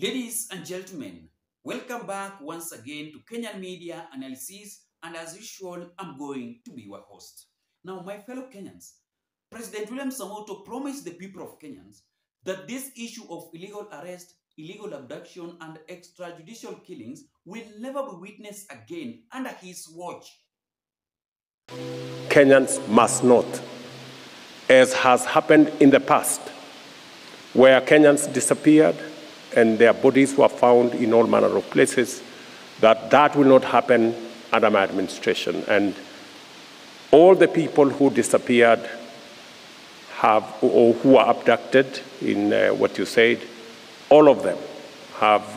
Ladies and gentlemen, welcome back once again to Kenyan Media Analysis, and as usual, I'm going to be your host. Now, my fellow Kenyans, President William Samoto promised the people of Kenyans that this issue of illegal arrest, illegal abduction, and extrajudicial killings will never be witnessed again under his watch. Kenyans must not, as has happened in the past, where Kenyans disappeared and their bodies were found in all manner of places, that will not happen under my administration. And all the people who disappeared or who were abducted in what you said, all of them have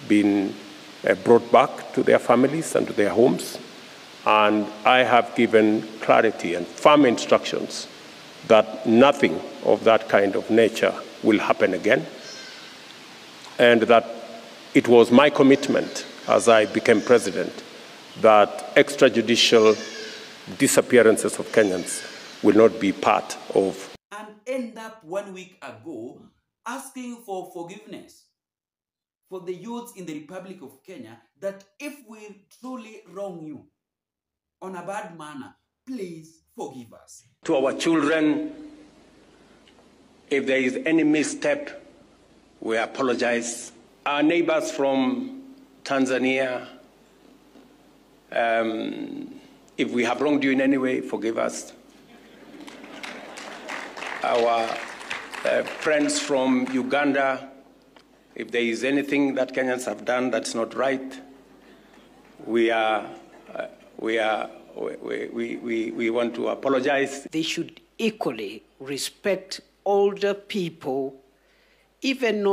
been brought back to their families and to their homes. And I have given clarity and firm instructions that nothing of that kind of nature will happen again, and that it was my commitment as I became president that extrajudicial disappearances of Kenyans will not be part of. And end up 1 week ago asking for forgiveness for the youths in the Republic of Kenya, that if we truly wrong you on a bad manner, please forgive us. To our children, if there is any misstep, we apologize. Our neighbors from Tanzania, if we have wronged you in any way, forgive us. Our friends from Uganda, if there is anything that Kenyans have done that's not right, we want to apologize. They should equally respect older people, even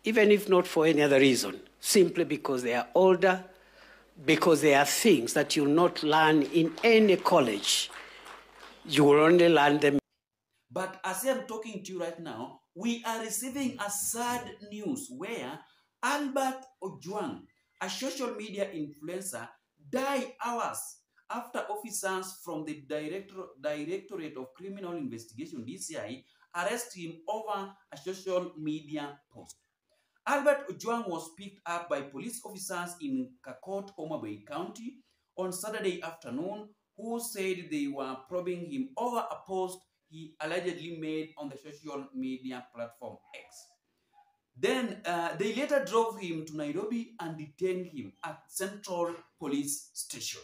if not for any other reason, simply because they are older, because there are things that you'll not learn in any college. You will only learn them. But as I'm talking to you right now, we are receiving a sad news where Albert Ojwang, a social media influencer, died hours after officers from the Directorate of Criminal Investigation, DCI, arrested him over a social media post. Albert Ojwang was picked up by police officers in Kakot, Homabay County on Saturday afternoon, who said they were probing him over a post he allegedly made on the social media platform X. Then they later drove him to Nairobi and detained him at Central Police Station.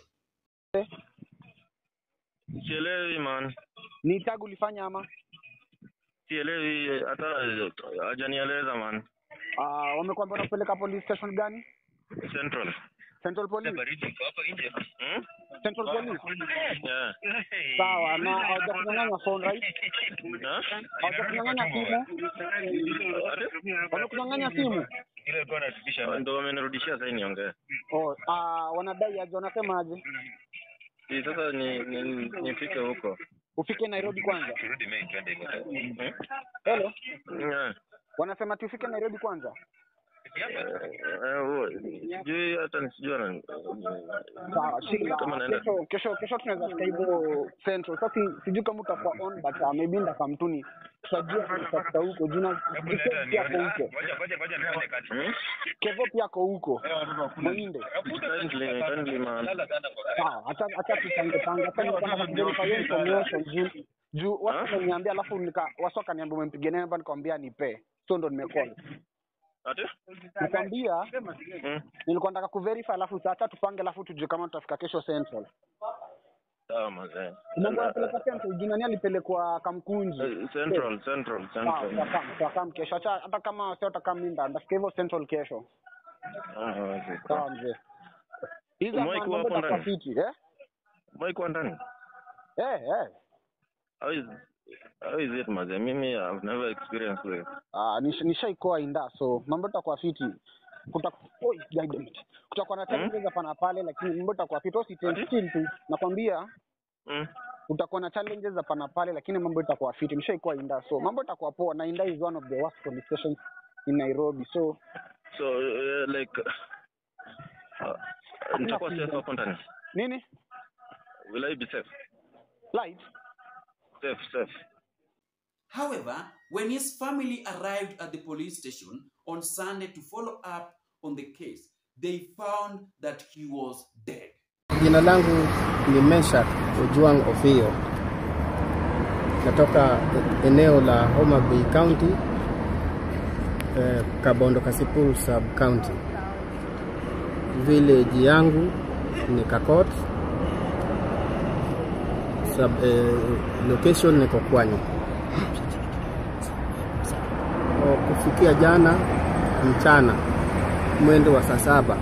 Sielewi man. Ni tag ulifanya ama? Sielewi hata hajanieleza man. Wamekwambia unapeleka police station gani? Central. Central Police. Hapa nje. Central Police. Yeah. Sawa, na haujakunyang'anya phone right? Haujakunyang'anya simu? Wamekunyang'anya simu? Ile kwa nafikisha ndio wamenirudishia sasa niongee. Wanadai aje, wanasema aje? Sasa nifike huko. Ufike Nairobi kwanza. Turudi Mei twende huko. Hello? Yeah. Wanasema tufike Nairobi kwanza. Sijui hata nisijua na. Sawa, kesho tunaweza fika hivyo Central. Sasa sijui kama utakuwa on, but maybe ndakamtuni. Tutajua tutafika huko jina pia kwa huko. Ngoja nifanye kazi. Kevo pia kwa huko. Mwinde. Kindly man. Sawa, acha tupange. Hata nitaka kuverify information juu watu waniambia, alafu wasoka niambia umempigania hapa, nikamwambia nipe. So ndo nimecall. Ate? Nikwambia nilikuwa nataka kuverify, alafu acha tupange, alafu tujue kama tutafika kesho Central. Sawa mzee. Mungu apeleka Central, jina nani alipelekwa Kamkunji? Central. Sawa, kesho. Hata kama sio utakamlinda, ndafika hivyo Central kesho. Sawa mzee. Hizo mambo kwa fiti, Mike ndani. How is it mzee? Mimi I've never experienced it. Nishaikoa inda, so mambo itakuwa fiti. Kutakuwa na challenges hapa na pale, lakini mambo itakuwa fiti. Usitension tu. Nakwambia utakuwa na challenges hapa na pale, lakini mambo itakuwa fiti. Nishaikoa inda, so mambo itakuwa poa. Na Inda is one of the worst police stations in Nairobi. So like nitakuwa safe hapo ndani. Nini? Will I be safe? Light? Safe. However, when his family arrived at the police station on Sunday to follow up on the case, they found that he was dead. Jina langu ni Meshak Ojwang Ofio. Natoka eneo la Homabay County, Kabondo Kasipul Sub County. Village yangu ni Kakot. Location ni Kokwani. Kufikia jana mchana mwendo wa saa 7,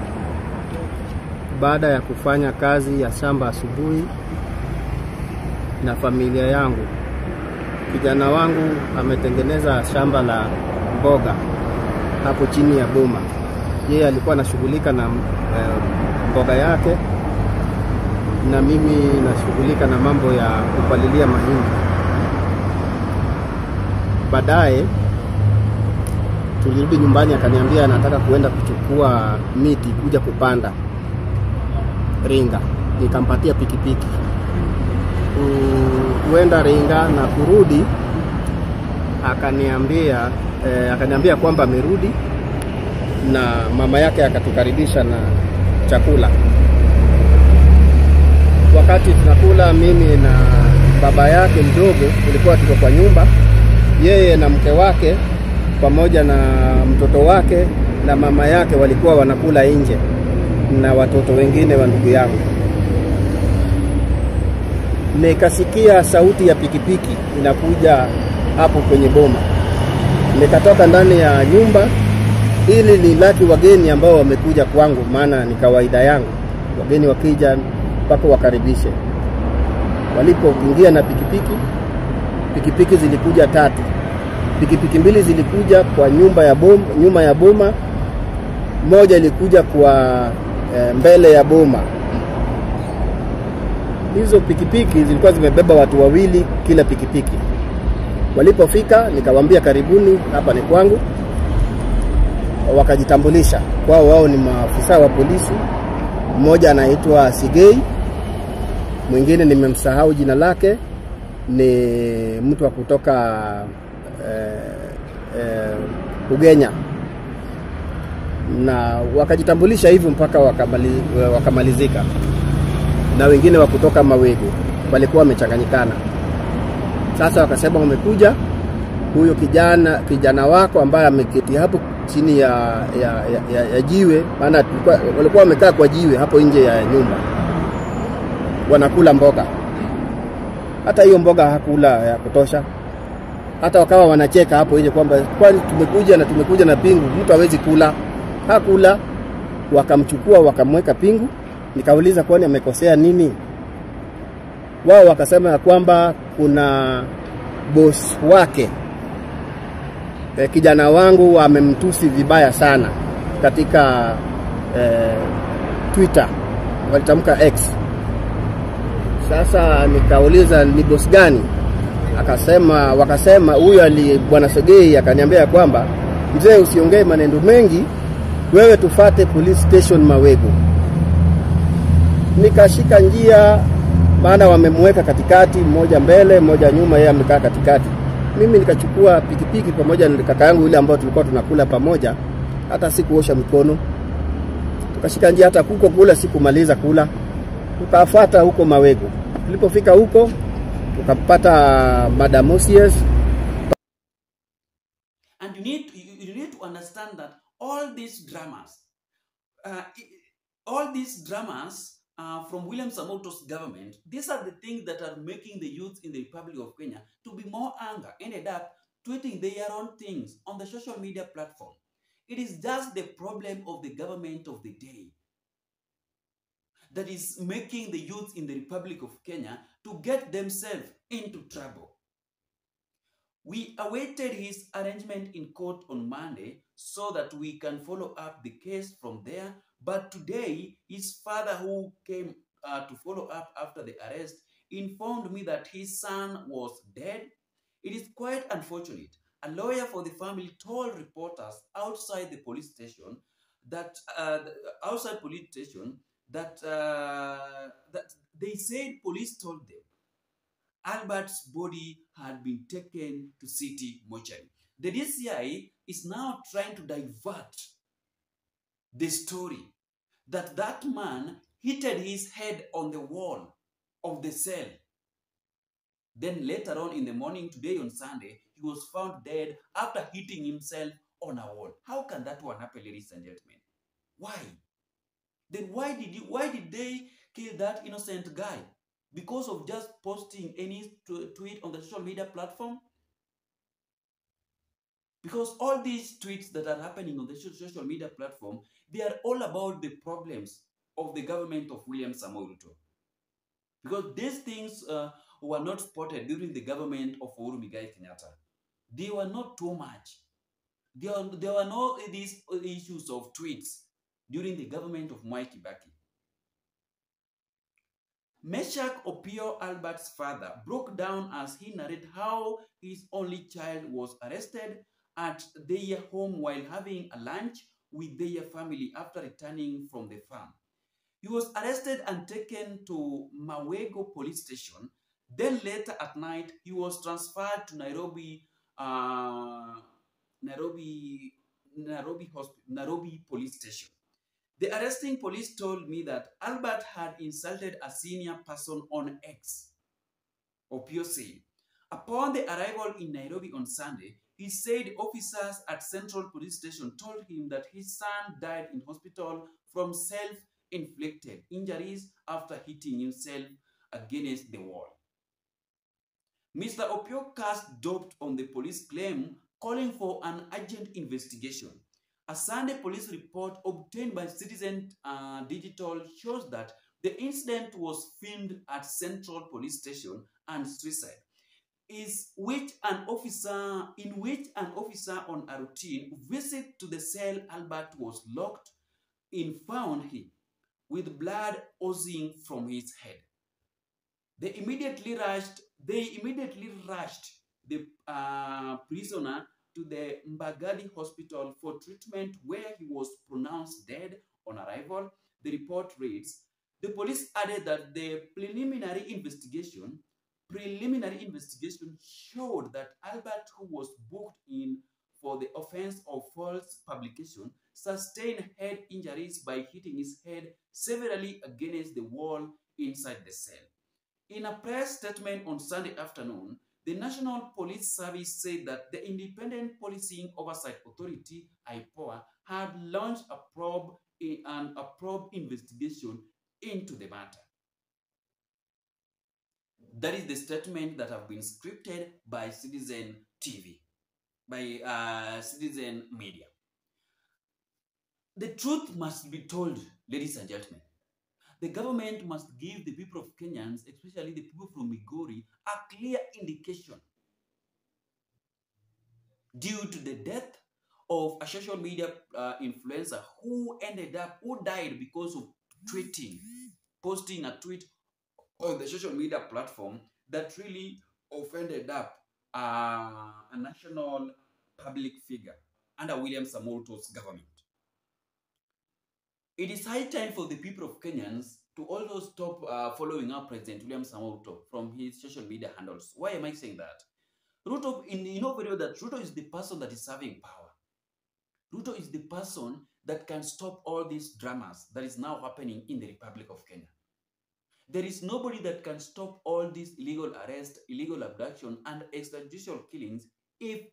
baada ya kufanya kazi ya shamba asubuhi na familia yangu, kijana wangu ametengeneza shamba la mboga hapo chini ya boma. Yeye alikuwa anashughulika na mboga yake, na mimi nashughulika na mambo ya kupalilia mahindi. Baadaye tulirudi nyumbani, akaniambia anataka kuenda kuchukua miti kuja kupanda Ringa. Nikampatia pikipiki kuenda Ringa na kurudi, akaniambia kwamba amerudi, na mama yake akatukaribisha na chakula. Wakati tunakula, mimi na baba yake mdogo tulikuwa tuko kwa nyumba, yeye na mke wake pamoja na mtoto wake na mama yake walikuwa wanakula nje na watoto wengine wa ndugu yangu. Nikasikia sauti ya pikipiki inakuja hapo kwenye boma. Nikatoka ndani ya nyumba ili nilaki wageni ambao wamekuja kwangu, maana ni kawaida yangu wageni wakija mpaka wakaribishe. Walipoingia na pikipiki zilikuja 3. Pikipiki 2 zilikuja kwa nyuma ya boma, moja ilikuja kwa mbele ya boma. Hizo pikipiki zilikuwa zimebeba watu 2 kila pikipiki. Walipofika nikawaambia karibuni, hapa ni kwangu. Wakajitambulisha wao ni maafisa wa polisi. Mmoja anaitwa Sigei, mwingine nimemsahau jina lake, ni mtu wa kutoka Ugenya. Na wakajitambulisha hivyo mpaka wakamalizika. Na wengine wa kutoka Mawegu walikuwa wamechanganyikana. Sasa wakasema wamekuja, huyo kijana wako ambaye ameketi hapo chini ya jiwe, maana walikuwa wamekaa kwa jiwe hapo nje ya nyumba, wanakula mboga. Hata hiyo mboga hakula ya kutosha. Hata wakawa wanacheka hapo nje kwamba kwani tumekuja na pingu, mtu hawezi kula. Hakula. Wakamchukua wakamweka pingu. Nikauliza kwani amekosea nini? Wao wakasema kwamba kuna boss wake, kijana wangu amemtusi vibaya sana katika Twitter, walitamka X. Sasa nikauliza ni boss gani? Wakasema huyo bwana Segei. Akaniambia kwamba mzee, usiongee maneno mengi, wewe tufate police station Mawegu. Nikashika njia, maana wamemweka katikati, mmoja mbele mmoja nyuma, yeye amekaa katikati. Mimi nikachukua pikipiki pamoja na kaka yangu yule ambao tulikuwa tunakula pamoja, hata sikuosha mikono. Tukashika njia, hata kula sikumaliza kula. Tukafuata huko Mawegu. Tulipofika huko tukapata Madam Osies. And you need to understand that all these dramas from William Samoto's government, these are the things that are making the youth in the Republic of Kenya to be more anger, ended up tweeting their own things on the social media platform. It is just the problem of the government of the day that is making the youth in the Republic of Kenya to get themselves into trouble. We awaited his arraignment in court on Monday so that we can follow up the case from there. But today, his father, who came to follow up after the arrest, informed me that his son was dead. It is quite unfortunate. A lawyer for the family told reporters outside the police station that that they said police told them Albert's body had been taken to city mortuary. The DCI is now trying to divert the story that that man hit his head on the wall of the cell. Then later on in the morning, today on Sunday, he was found dead after hitting himself on a wall. How can that one happen, ladies and gentlemen? Why? Then why did they kill that innocent guy? Because of just posting any tweet on the social media platform? Because all these tweets that are happening on the social media platform, they are all about the problems of the government of William Samoei Ruto. Because these things were not spotted during the government of Uhuru Muigai Kenyatta. They were not too much. There were no these issues of tweets during the government of Mwai Kibaki. Meshach Opio Albert's father broke down as he narrated how his only child was arrested at their home while having a lunch with their family after returning from the farm. He was arrested and taken to Mawego police station. Then later at night, he was transferred to Nairobi police station. The arresting police told me that Albert had insulted a senior person on X, Opio said. Upon the arrival in Nairobi on Sunday, he said officers at Central Police Station told him that his son died in hospital from self-inflicted injuries after hitting himself against the wall. Mr. Opio cast doubt on the police claim, calling for an urgent investigation. A Sunday police report obtained by Citizen Digital shows that the incident was filmed at Central Police Station and suicide, in which an officer on a routine visit to the cell Albert was locked in found him with blood oozing from his head. They immediately rushed the prisoner to the Mbagadi hospital for treatment, where he was pronounced dead on arrival. The report reads, the police added that the preliminary investigation showed that Albert, who was booked in for the offense of false publication, sustained head injuries by hitting his head severely against the wall inside the cell. In a press statement on Sunday afternoon, the National Police Service said that the Independent Policing Oversight Authority, IPOA, had launched a probe investigation into the matter. That is the statement that have been scripted by Citizen TV, by Citizen Media. The truth must be told, ladies and gentlemen. The government must give the people of Kenyans, especially the people from Migori, a clear indication due to the death of a social media influencer who died because of posting a tweet on the social media platform that really offended up a national public figure under William Samoei Ruto's government. It is high time for the people of Kenyans to also stop following up President William Samoei Ruto from his social media handles. Why am I saying that? Ruto, you know very well that Ruto is the person that is serving power. Ruto is the person that can stop all these dramas that is now happening in the Republic of Kenya. There is nobody that can stop all these illegal arrest, illegal abduction, and extrajudicial killings if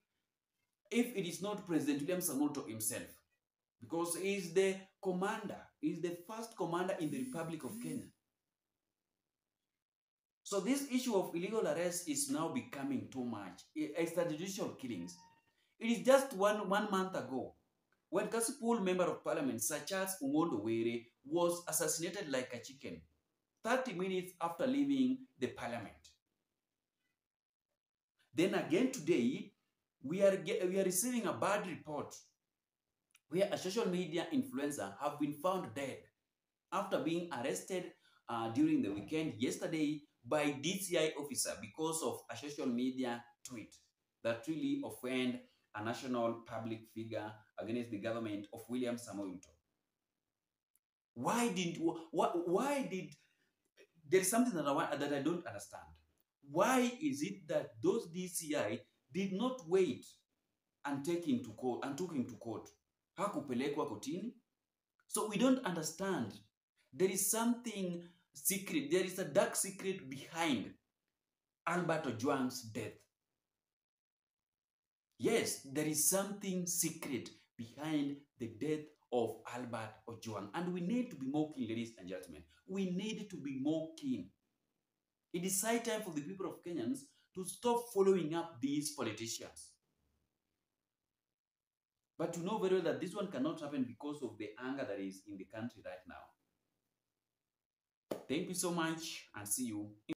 it is not President William Samoei Ruto himself. Because he is the commander, he is the first commander in the Republic of Kenya. So this issue of illegal arrest is now becoming too much. Extrajudicial killings. It is just one month ago when Kasipul Member of Parliament, Sir Charles Ungondo Were, was assassinated like a chicken 30 minutes after leaving the Parliament. Then again today, we are receiving a bad report where a social media influencer have been found dead after being arrested during the weekend yesterday by DCI officer because of a social media tweet that really offend a national public figure against the government of William Samoei Ruto. Why did there is something that I don't understand. Why is it that those DCI did not wait and take him to court and took him to court? Hakupelekwa kotini. So we don't understand. There is something secret. There is a dark secret behind Albert Ojwang's death. Yes, there is something secret behind the death of Albert Ojwang. And we need to be more keen, ladies and gentlemen. We need to be more keen. It is high time for the people of Kenyans to stop following up these politicians. But to know very well that this one cannot happen because of the anger that is in the country right now. Thank you so much and see you.